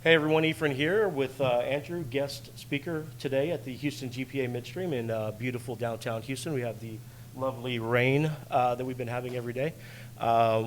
Hey everyone, Ephraim here with Andrew, guest speaker today at the Houston GPA Midstream in beautiful downtown Houston. We have the lovely rain that we've been having every day.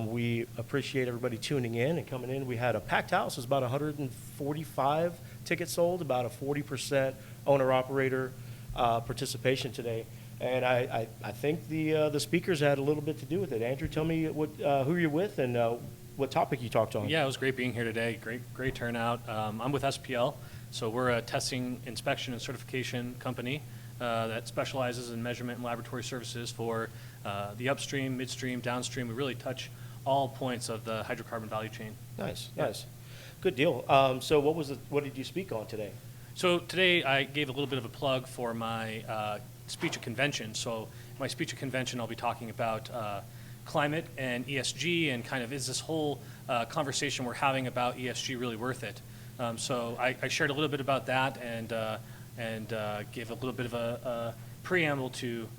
We appreciate everybody tuning in and coming in. We had a packed house. It was about 145 tickets sold, about a 40% owner-operator participation today. And I think the speakers had a little bit to do with it. Andrew, tell me who you're with and what topic you talked on. Yeah, it was great being here today. Great turnout. I'm with SPL, so we're a testing, inspection, and certification company that specializes in measurement and laboratory services for the upstream, midstream, downstream. We really touch all points of the hydrocarbon value chain. Nice, nice. Good deal. So what did you speak on today? So today I gave a little bit of a plug for my speech at convention. So my speech at convention, I'll be talking about climate and ESG, and kind of is this whole conversation we're having about ESG really worth it? So I shared a little bit about that and gave a little bit of a preamble to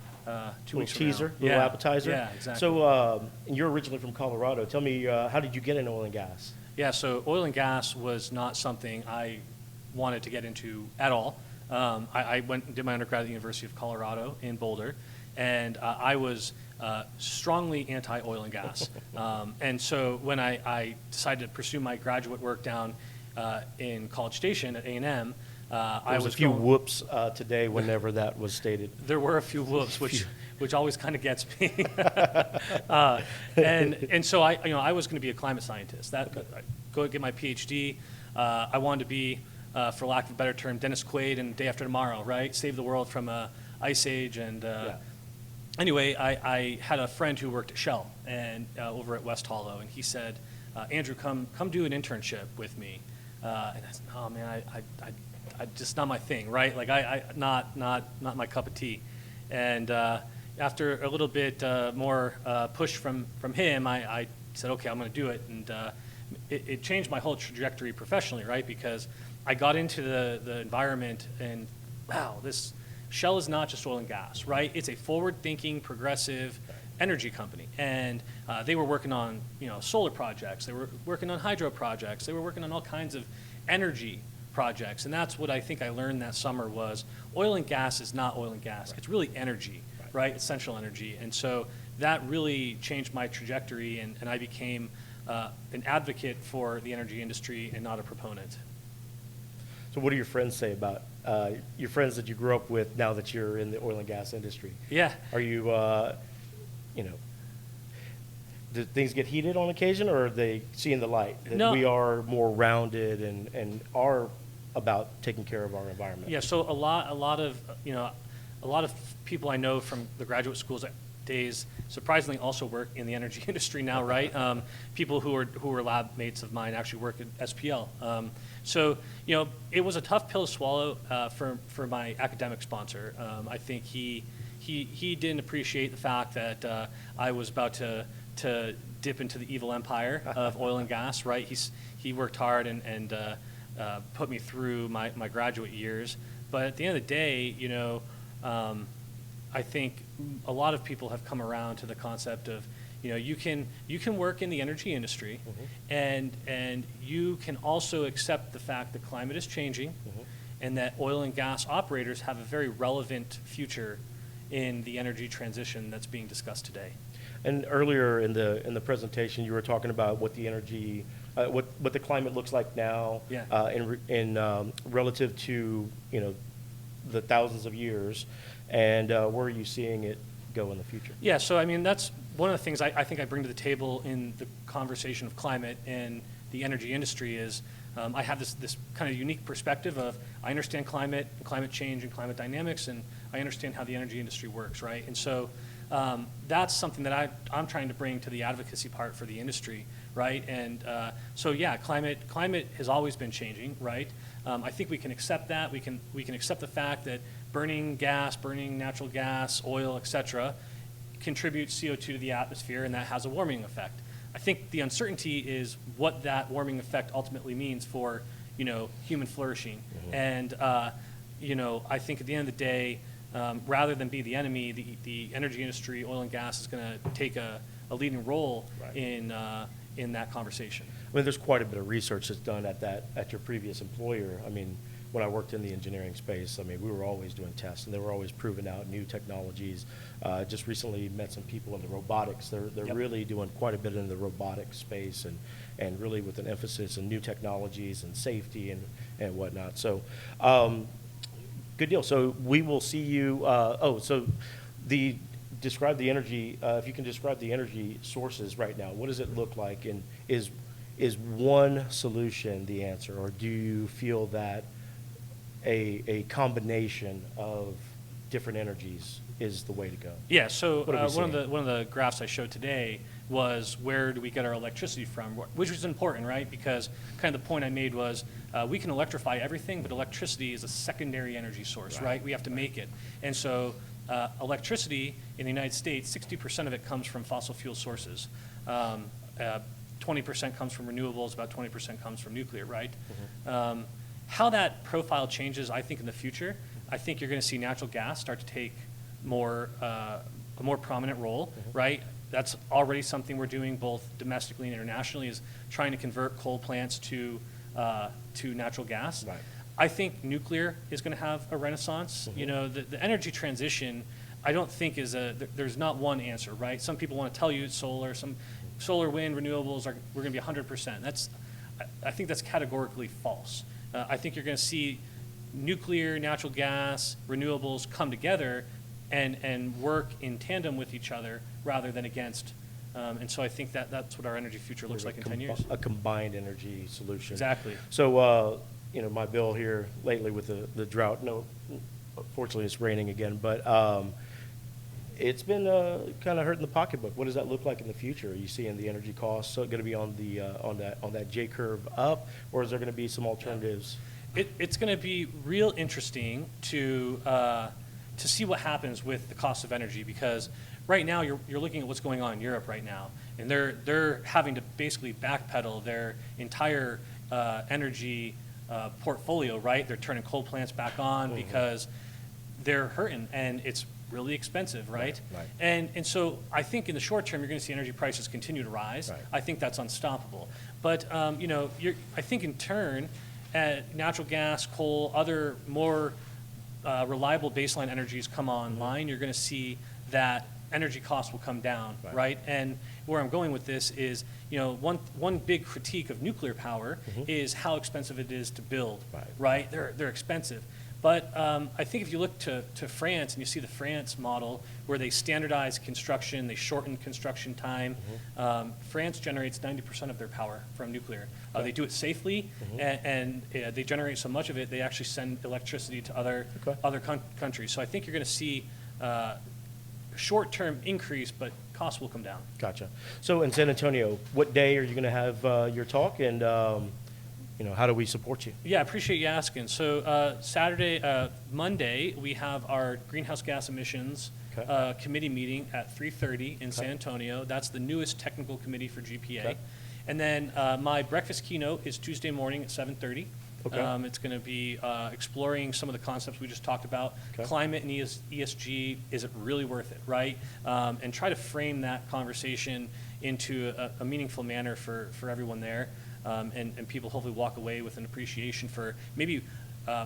2 weeks from now. Teaser, little appetizer. Yeah, exactly. So and you're originally from Colorado. Tell me, how did you get into oil and gas? Yeah, so oil and gas was not something I wanted to get into at all. I went and did my undergrad at the University of Colorado in Boulder, and I was strongly anti-oil and gas. And so when I decided to pursue my graduate work down in College Station at A&M, There was a few whoops today whenever that was stated. There were a few whoops, which always kind of gets me. And so I was going to be a climate scientist. Go get my PhD. I wanted to be, for lack of a better term, Dennis Quaid and Day After Tomorrow, right? Save the world from a ice age. And anyway, I had a friend who worked at Shell and over at West Hollow, and he said, Andrew, come do an internship with me. And I said, oh man, I just not my thing, right? Like not my cup of tea. And after a little bit more push from him, I said, okay, I'm going to do it. And it changed my whole trajectory professionally, right? Because I got into the environment, and wow, this Shell is not just oil and gas, right? It's a forward-thinking, progressive energy company, and they were working on solar projects. They were working on hydro projects. They were working on all kinds of energy projects, and that's what I think I learned that summer was oil and gas is not oil and gas. Right. It's really energy, right? Essential energy, and so that really changed my trajectory, and I became an advocate for the energy industry and not a proponent. So what do your friends say about your friends that you grew up with now that you're in the oil and gas industry? Yeah. Are you, do things get heated on occasion, or are they seeing the light? That No. We are more rounded and are about taking care of our environment. Yeah, so a lot of people I know from the graduate schools days surprisingly also work in the energy industry now, right? People who were lab mates of mine actually work at SPL. So it was a tough pill to swallow for my academic sponsor. I think he didn't appreciate the fact that I was about to dip into the evil empire of oil and gas, right? He worked hard and put me through my graduate years. But at the end of the day, I think a lot of people have come around to the concept of, you can work in the energy industry, mm-hmm. and you can also accept the fact that climate is changing, mm-hmm. and that oil and gas operators have a very relevant future in the energy transition that's being discussed today. And earlier in the presentation, you were talking about what the energy, what the climate looks like now, yeah. in relative to the thousands of years, and where are you seeing it go in the future? Yeah, so I mean that's one of the things I think I bring to the table in the conversation of climate and the energy industry is I have this kind of unique perspective of I understand climate and climate change and climate dynamics, and I understand how the energy industry works, right? And so that's something that I'm trying to bring to the advocacy part for the industry, right? And so yeah, climate has always been changing, right? I think we can accept that. We can accept the fact that burning gas, burning natural gas, oil, etc., contributes CO2 to the atmosphere, and that has a warming effect. I think the uncertainty is what that warming effect ultimately means for human flourishing. Mm-hmm. And I think at the end of the day, rather than be the enemy, the energy industry, oil and gas, is going to take a leading role, right. in that conversation. I mean, there's quite a bit of research that's done at your previous employer. I mean, when I worked in the engineering space, I mean, we were always doing tests, and they were always proving out new technologies. Just recently met some people in the robotics. They're Yep. really doing quite a bit in the robotics space, and really with an emphasis on new technologies and safety and whatnot. So, good deal. So we will see you. Describe the energy. If you can describe the energy sources right now, what does it look like? And is one solution the answer, or do you feel that a combination of different energies is the way to go? Yeah, so What are we one seeing? of the graphs I showed today was where do we get our electricity from, which was important, right? Because kind of the point I made was we can electrify everything, but electricity is a secondary energy source, right? We have to make it. And so electricity in the United States, 60% of it comes from fossil fuel sources. 20% comes from renewables, about 20% comes from nuclear, right? How that profile changes, I think, in the future, I think you're going to see natural gas start to take a more prominent role, right? That's already something we're doing both domestically and internationally, is trying to convert coal plants to natural gas. Right. I think nuclear is going to have a renaissance. You know, the energy transition, I don't think there's not one answer, right? Some people want to tell you it's solar, wind, renewables we're going to be 100%. I think that's categorically false. I think you're going to see nuclear, natural gas, renewables come together and work in tandem with each other rather than against. And so I think that's what our energy future looks like in 10 years. A combined energy solution. Exactly. So, my bill here lately with the drought, fortunately it's raining again, but it's been kind of hurting the pocketbook. What does that look like in the future? Are you seeing the energy costs going to be on that J curve up, or is there going to be some alternatives? It's going to be real interesting to see what happens with the cost of energy, because right now you're looking at what's going on in Europe right now, and they're having to basically backpedal their entire energy portfolio, right? They're turning coal plants back on because they're hurting, and it's really expensive, right? Right. And so I think in the short term, you're going to see energy prices continue to rise. Right. I think that's unstoppable. But I think in turn, natural gas, coal, other more reliable baseline energies come online, you're going to see that energy costs will come down, right? And where I'm going with this is, one big critique of nuclear power is how expensive it is to build, right? They're expensive. But I think if you look to France and you see the France model where they standardize construction, they shorten construction time, France generates 90% of their power from nuclear. They do it safely, and they generate so much of it, they actually send electricity to other countries. So I think you're going to see short-term increase, but costs will come down. Gotcha. So in San Antonio, what day are you going to have your talk, and how do we support you? Yeah, I appreciate you asking. So Monday, we have our greenhouse gas emissions committee meeting at 3:30 in San Antonio. That's the newest technical committee for GPA. Okay. And then my breakfast keynote is Tuesday morning at 7:30. Okay. It's going to be exploring some of the concepts we just talked about. Okay. Climate and ESG, is it really worth it, right? And try to frame that conversation into a meaningful manner for everyone there. And people hopefully walk away with an appreciation for maybe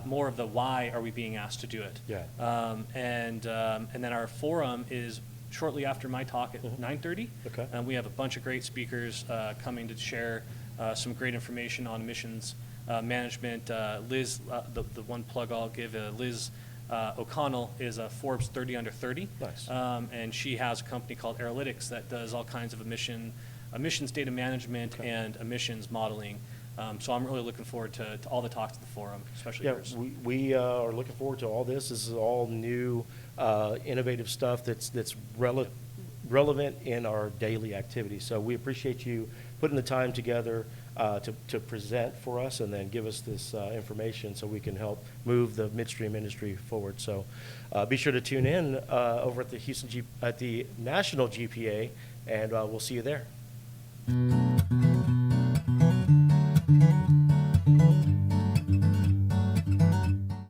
more of the why are we being asked to do it. Yeah. And then our forum is shortly after my talk at 9:30. Okay. We have a bunch of great speakers coming to share some great information on emissions management. Liz, the one plug I'll give, Liz O'Connell is a Forbes 30 under 30. Nice. And she has a company called Aerolytics that does all kinds of emissions data management and emissions modeling. So I'm really looking forward to all the talks at the forum, especially yours. We are looking forward to all this. This is all new, innovative stuff that's relevant in our daily activities. So we appreciate you putting the time together to present for us and then give us this information so we can help move the midstream industry forward. So be sure to tune in over at the National GPA, and we'll see you there.